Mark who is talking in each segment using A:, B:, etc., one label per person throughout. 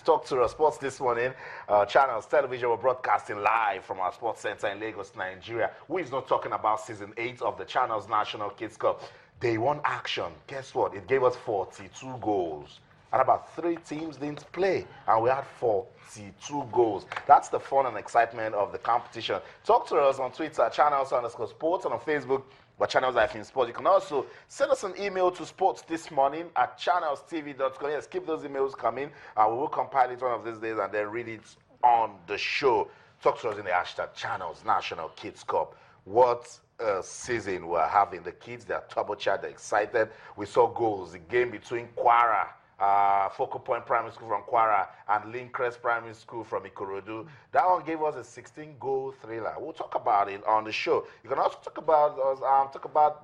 A: Talk to our sports this morning. Channels Television were broadcasting live from our sports center in Lagos, Nigeria. Who is not talking about season 8 of the Channels National Kids Cup? Day 1 action. Guess what? It gave us 42 goals. And about 3 teams didn't play. And we had 42 goals. That's the fun and excitement of the competition. Talk to us on Twitter, Channels_sports, and on Facebook, but Channels-Sports. You can also send us an email to sportsthismorning@channelstv.com. Yes, keep those emails coming. We will compile it one of these days and then read it on the show. Talk to us in the hashtag Channels National Kids Cup. What season we're having. The kids, they're turbocharged, they're excited. We saw goals. The game between Kwara, Focal Point Primary School from Kwara, and Lincrest Primary School from Ikorodu. That one gave us a 16-goal thriller. We'll talk about it on the show. You can also talk about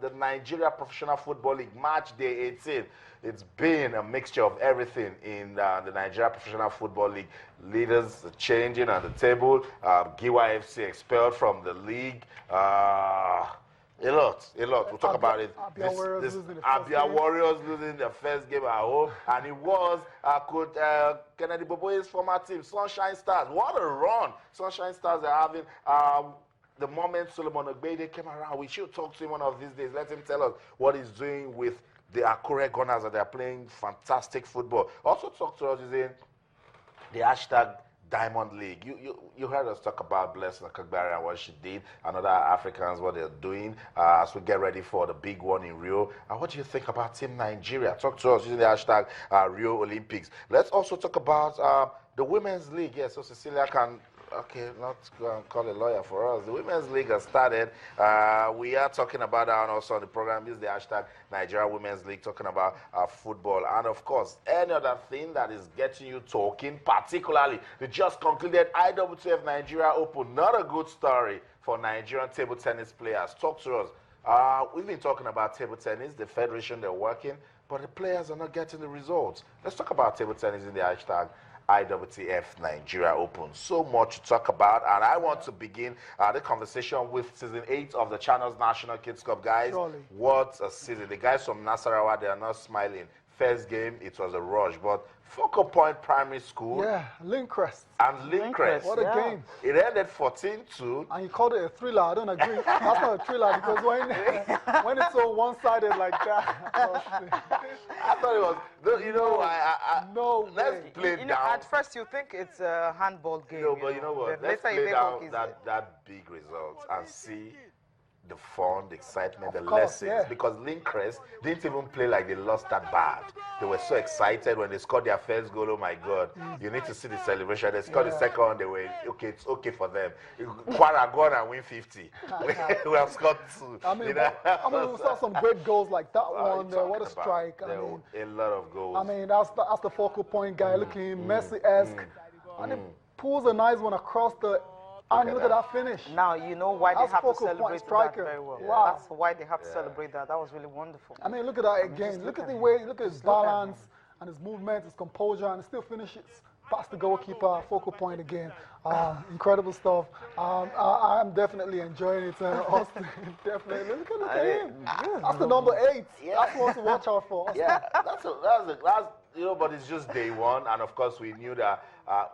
A: the Nigeria Professional Football League match day 18. It's been a mixture of everything in the Nigeria Professional Football League. Leaders changing on the table. Giwa FC expelled from the league. A lot. We'll talk about it. Abia Warriors losing their first game at home, and it was Kennedy Boboye's former team, Sunshine Stars. What a run Sunshine Stars are having. The moment Solomon Ogbede came around, we should talk to him one of these days. Let him tell us what he's doing with the Akure Gunners, that they're playing fantastic football. Also talk to us using the hashtag Diamond League. You heard us talk about Blessing Akagbari and what she did, and other Africans, what they're doing as we get ready for the big one in Rio. And what do you think about Team Nigeria? Talk to us using the hashtag Rio Olympics. Let's also talk about the Women's League. Yeah, so Cecilia can, not go and call a lawyer for us. The Women's League has started. We are talking about that, and also on the program is the hashtag Nigeria Women's League, talking about football. And of course, any other thing that is getting you talking, particularly the just concluded IWTF Nigeria Open. Not a good story for Nigerian table tennis players. Talk to us. We've been talking about table tennis, the federation, they're working, but the players are not getting the results. Let's talk about table tennis in the hashtag IWTF Nigeria Open. So much to talk about, and I want to begin the conversation with season 8 of the Channels National Kids Cup. Guys, what a season. The guys from Nasarawa, they are not smiling. First game, it was a rush, but Focal Point Primary School.
B: Yeah, Lincrest.
A: And Lincrest.
B: What a game.
A: It ended 14-2.
B: And you called it a thriller. I don't agree. That's not a thriller, because when it's so one-sided like that.
A: I thought it was,
B: no
A: let's
B: way.
A: play down.
C: At first you think it's a handball game.
A: No, but you know what? Let's play down that big result and see the fun, the excitement, the lessons. Because Lincrest didn't even play like they lost that bad. They were so excited when they scored their first goal. Oh my God. You need to see the celebration. They scored the second one. They were, okay, it's okay for them. Kwara go on and win 50. We have scored 2.
B: I mean, we saw some great goals like that one. What a strike.
A: A lot of goals.
B: I mean, that's the Focal Point guy looking Messi-esque. And he pulls a nice one across the... And look at that finish.
C: Now you know why they have to celebrate that very well.
B: Wow.
C: That's why they have to celebrate that. That was really wonderful.
B: I mean, look at that again. Look at the way, look at his balance and his movement, his composure, and he still finishes past the goalkeeper. Focal Point again. Incredible stuff. I'm definitely enjoying it. Austin, definitely. Look at him. That's the number 8. That's what to watch out for.
A: Yeah, that's but it's just day 1, and of course we knew that.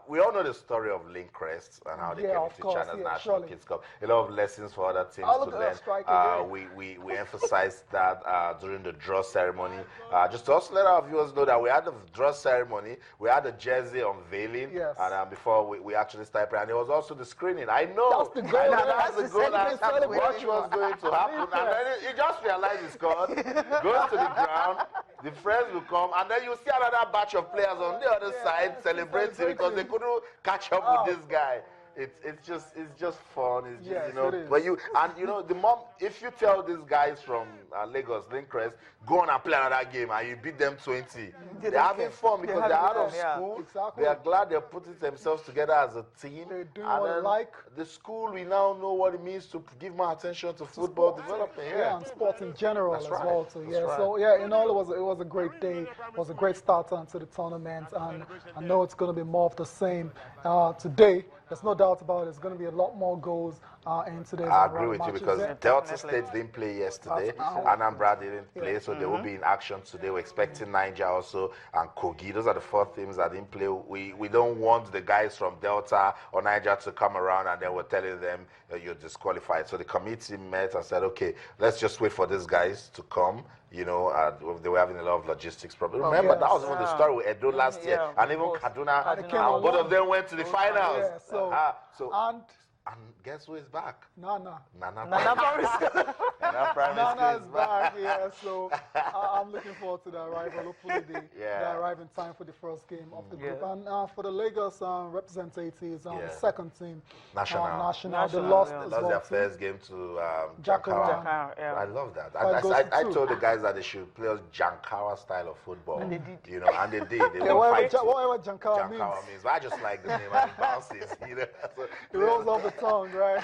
A: We all know the story of Lincrest and how they came into China's National Kids Cup. A lot of lessons for other teams to learn. We emphasized that during the draw ceremony. Just to also let our viewers know that we had the draw ceremony, we had the jersey unveiling, and before we actually started playing, and it was also the screening. I know.
B: That's the goal.
A: That's the goal. What was going to happen, and then he just realized he scored, goes to the ground, the friends will come, and then you see another batch of players on the other side celebrating because they couldn't catch up with this guy. It's just fun. It's just, but the mom, if you tell these guys from Lagos, Lincrest, go on and play another game and you beat them 20, they're having fun because they're out of school. Exactly. They are glad they're putting themselves together as a team.
B: They're doing what they like.
A: The school, we now know what it means to give more attention to football development.
B: Yeah, and sports in general as well. So So in all, it was a great day. It was a great start onto the tournament, and I know it's going to be more of the same today. There's no doubt about it. There's going to be a lot more goals, in today's
A: I agree with you
B: matches.
A: because
B: Yeah.
A: Delta State didn't play yesterday, Anambra didn't play, so they will be in action today. We're expecting Niger also and Kogi. Those are the 4 teams that didn't play. We don't want the guys from Delta or Niger to come around and then we're telling them you're disqualified. So the committee met and said, okay, let's just wait for these guys to come. You know, they were having a lot of logistics problems. Remember, that was even the story with Edo last year, and even Kaduna, and both of them went to the finals.
B: Yeah,
A: And guess who is back?
B: Nana.
A: Nana
C: Primary School.
B: Nana is back, yeah. So I'm looking forward to the arrival. Hopefully they arrive in time for the first game of the group. And for the Lagos representatives, the second team, National, they lost
A: their first game to
B: Jankawa.
A: I love that. I told the guys that they should play us Jankawa style of football. And they did. You know, and they did. They
B: whatever Jankawa means.
A: But I just like the name and it bounces. You know, so
B: it rolls off the tongue, right?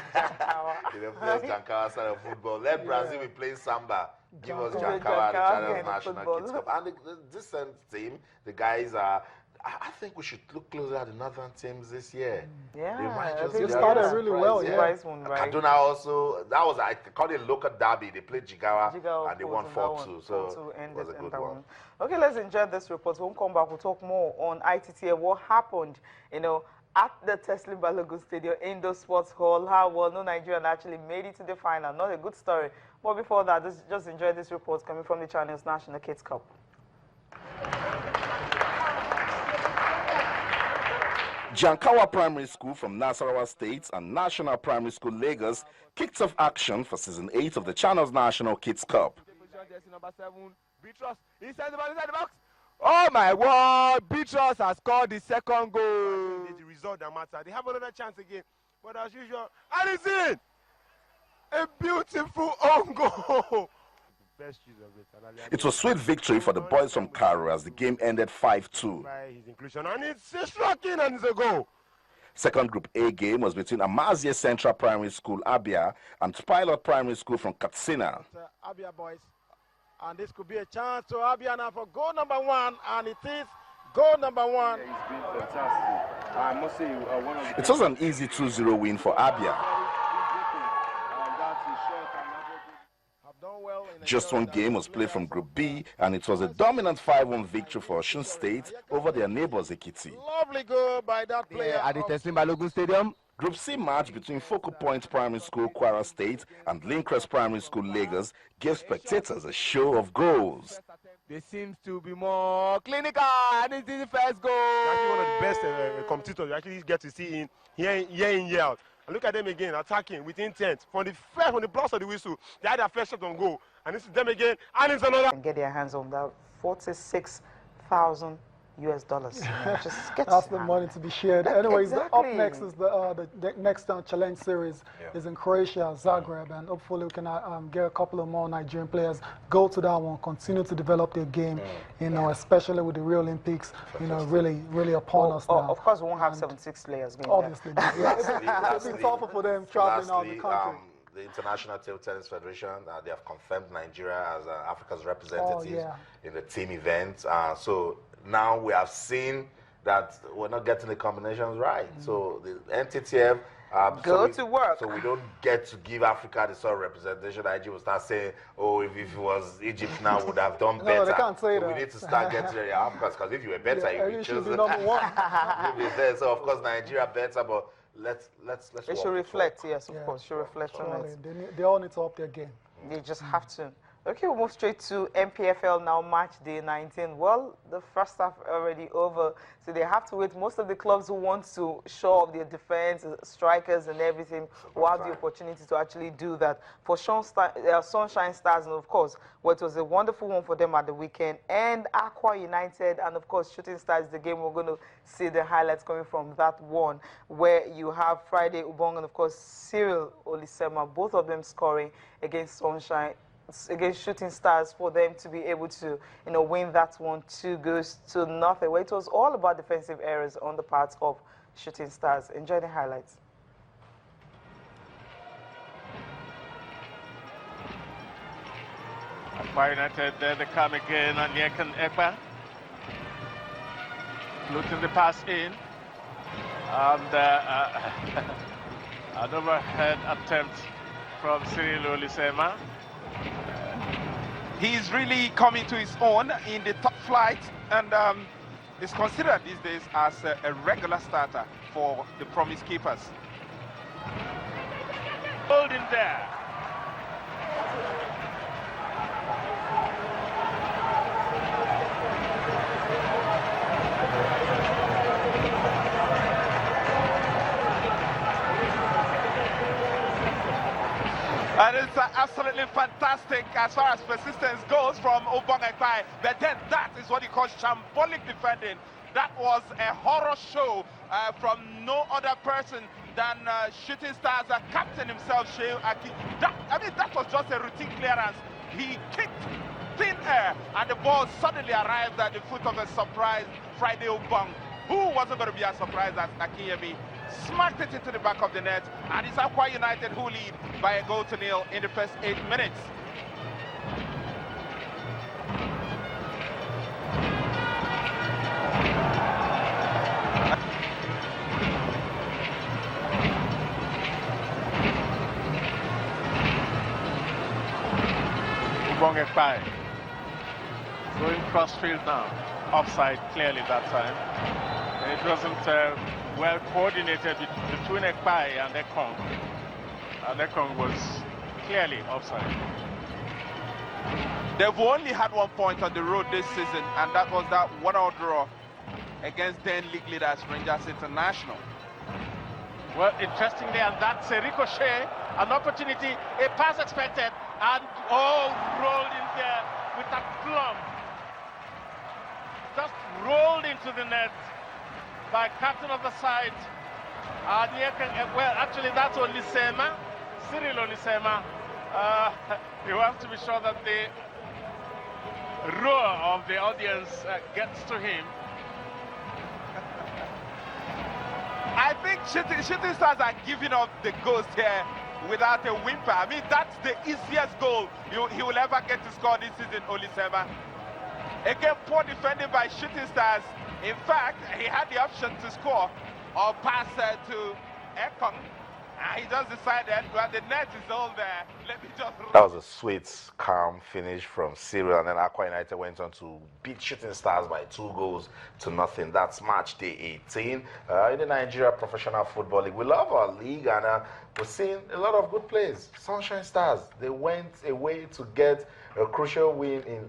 A: You know, play us Jankawa style of football. Let Brazil be playing Samba. Give us Jankawa, the Channels National Kids Cup. And this team, the guys are. I think we should look closer at the northern teams this year.
C: Yeah,
B: they started really well. Yeah.
A: Kaduna also, that was, I call it local derby. They played Jigawa and they won 4-2. So it was a good one.
C: Okay, let's enjoy this report. When we come back, we'll talk more on ITTF. What happened, you know, at the Teslim Balogun Stadium Indoor Sports Hall. How well no Nigerian actually made it to the final. Not a good story. But before that, just enjoy this report coming from the Channels National Kids Cup.
A: Jankawa Primary School from Nasarawa State and National Primary School Lagos kicked off action for Season 8 of the Channels National Kids Cup.
D: Number 7, Beatrice, inside the ball, inside the box. Oh my word, Beatrice has scored the second goal. It's the result that matters. They have another chance again, but as usual, and it's in! A beautiful own goal.
A: It was sweet victory for the boys from Cairo as the game ended 5-2.
D: His inclusion, and it's striking and it's a goal.
A: Second Group A game was between Amazie Central Primary School, Abia, and Pilot Primary School from Katsina.
D: Abia boys, and this could be a chance to Abia now for goal number 1, and it is goal number 1.
E: Yeah, it's been fantastic. I must say, one of the
A: it was an easy 2-0 win for Abia. Just one game was played from Group B, and it was a dominant 5-1 victory for Osun State over their neighbors Ekiti.
D: Lovely goal by that player
E: at the Teslim Balogun Stadium.
A: Group C match between Focal Point Primary School, Kwara State, and Lincrest Primary School, Lagos, gave spectators a show of goals.
E: They seem to be more clinical, and it is the first goal.
D: Actually, one of the best competitors you actually get to see in year in, year out. And look at them again, attacking with intent. From the blast of the whistle, they had their first shot on goal. And this is them again, and it's another.
C: And get their hands on that $46,000. Just get
B: That's the money to be shared. Anyways, up next is the next challenge series is in Croatia, Zagreb, and hopefully we can get a couple of more Nigerian players go to that one, continue to develop their game, you know, especially with the Rio Olympics, you know, really upon us now.
C: Of course, we won't have 76 players going
B: obviously, it's tougher for them traveling out of the country.
A: The International Table Tennis Federation, they have confirmed Nigeria as Africa's representative in the team event. So now we have seen that we're not getting the combinations right. So the NTTF
C: go to work.
A: So we don't get to give Africa the sort of representation that Egypt will start saying, oh, if it was Egypt now would have done better.
B: No, they can't say that.
A: We need to start getting the Africans, because if you were better, you would choose.
B: Be number 1.
A: You'll be there. So of course Nigeria better, but let's
C: they should reflect, yes, of course, should reflect on it.
B: They all need to up their game.
C: They just have to. Okay, we'll move straight to MPFL now, match day 19. Well, the first half already over, so they have to wait. Most of the clubs who want to show off their defense, strikers and everything, will have the opportunity to actually do that. For Sunshine Stars, and of course, well, it was a wonderful one for them at the weekend, and Aqua United, and of course, Shooting Stars, the game we're going to see the highlights coming from that one, where you have Friday Ubong and of course, Cyril Olisema, both of them scoring against Sunshine, against Shooting Stars, for them to be able to, you know, win that one 2-0, where it was all about defensive errors on the part of Shooting Stars. Enjoy the highlights.
F: Aqua United, there they come again, and Yekan Ekpa looking the pass in, and An overhead attempt from Cyril Olisema.
G: He's really coming to his own in the top flight, and is considered these days as a regular starter for the Promise Keepers.
F: Holding there.
G: And it's absolutely fantastic as far as persistence goes from Obong Ekpai. But then that is what he calls shambolic defending. That was a horror show from no other person than Shooting Stars captain himself, Shehu Aki. That was just a routine clearance. He kicked thin air, and the ball suddenly arrived at the foot of a surprise Friday Obong, who wasn't going to be as surprised as Akinyemi. Smacked it into the back of the net, and it's Aqua United who lead by a 1-0 in the first 8 minutes.
F: Obong Ekpai going crossfield now. Offside clearly that time. It wasn't well coordinated between Ekpai and Ekong. And Ekong was clearly offside.
G: They've only had 1 point on the road this season, and that was that 1-1 draw against then league leaders Rangers International.
F: Well, interestingly, and that's a ricochet, an opportunity, a pass expected, and rolled in there with a plumb. Just rolled into the net by captain of the side. Well, actually, that's Olisema, Cyril Olisema. You have to be sure that the roar of the audience gets to him.
G: I think Shooting Stars are giving up the ghost here without a whimper. I mean, that's the easiest goal he will ever get to score this season, Olisema. Again, poor defending by Shooting Stars. In fact, he had the option to score or pass to Ekong. He just decided, well, the net is all there. Let me just...
A: That was a sweet, calm finish from Cyril, and then Aqua United went on to beat Shooting Stars by 2-0. That's match day 18 in the Nigeria Professional Football League. We love our league, and we're seeing a lot of good plays. Sunshine Stars, they went away to get a crucial win in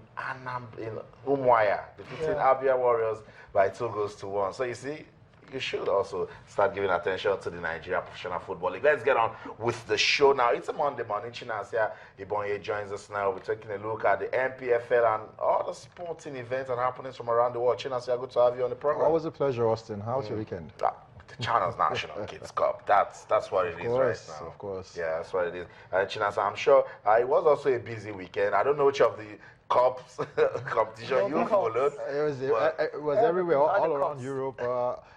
A: Umuahia, defeating Abia Warriors by 2-1. So you see, you should also start giving attention to the Nigeria Professional Football League. Let's get on with the show now. It's a Monday morning. Chinasya Ibonye joins us now. We're taking a look at the MPFL and all the sporting events and happenings from around the world. Chinasya, good to have you on the program.
H: Always a pleasure, Austin. How was your weekend?
A: The Channels National Kids Cup. That's what it is right now.
H: Of course.
A: Yeah, that's what it is. Chinasya, I'm sure it was also a busy weekend. I don't know which of the cups competition you followed.
H: It was everywhere, all around Europe.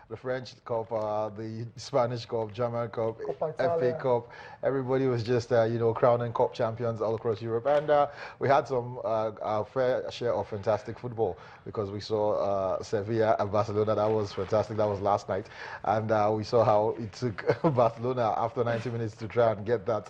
H: The French Cup, the Spanish Cup, German Cup, FA Cup. Everybody was just, crowning cup champions all across Europe. And we had our fair share of fantastic football because we saw Sevilla and Barcelona. That was fantastic. That was last night. And we saw how it took Barcelona after 90 minutes to try and get that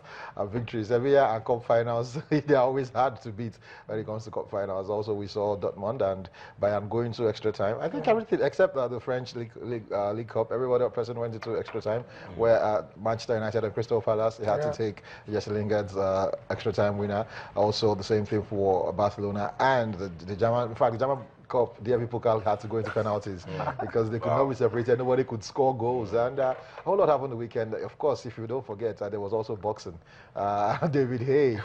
H: victory. Sevilla and cup finals, they're always hard to beat when it comes to cup finals. Also, we saw Dortmund and Bayern going to extra time. I think everything except the French League Cup, everybody present went into extra time, where Manchester United and Crystal Palace, they had to take Jesse Lingard's extra time winner. Also, the same thing for Barcelona and the German. In fact, the German Cup, DFB Pokal had to go into penalties because they could not be separated. Nobody could score goals, and a whole lot happened the weekend. Of course, if you don't forget, there was also boxing. David Hay.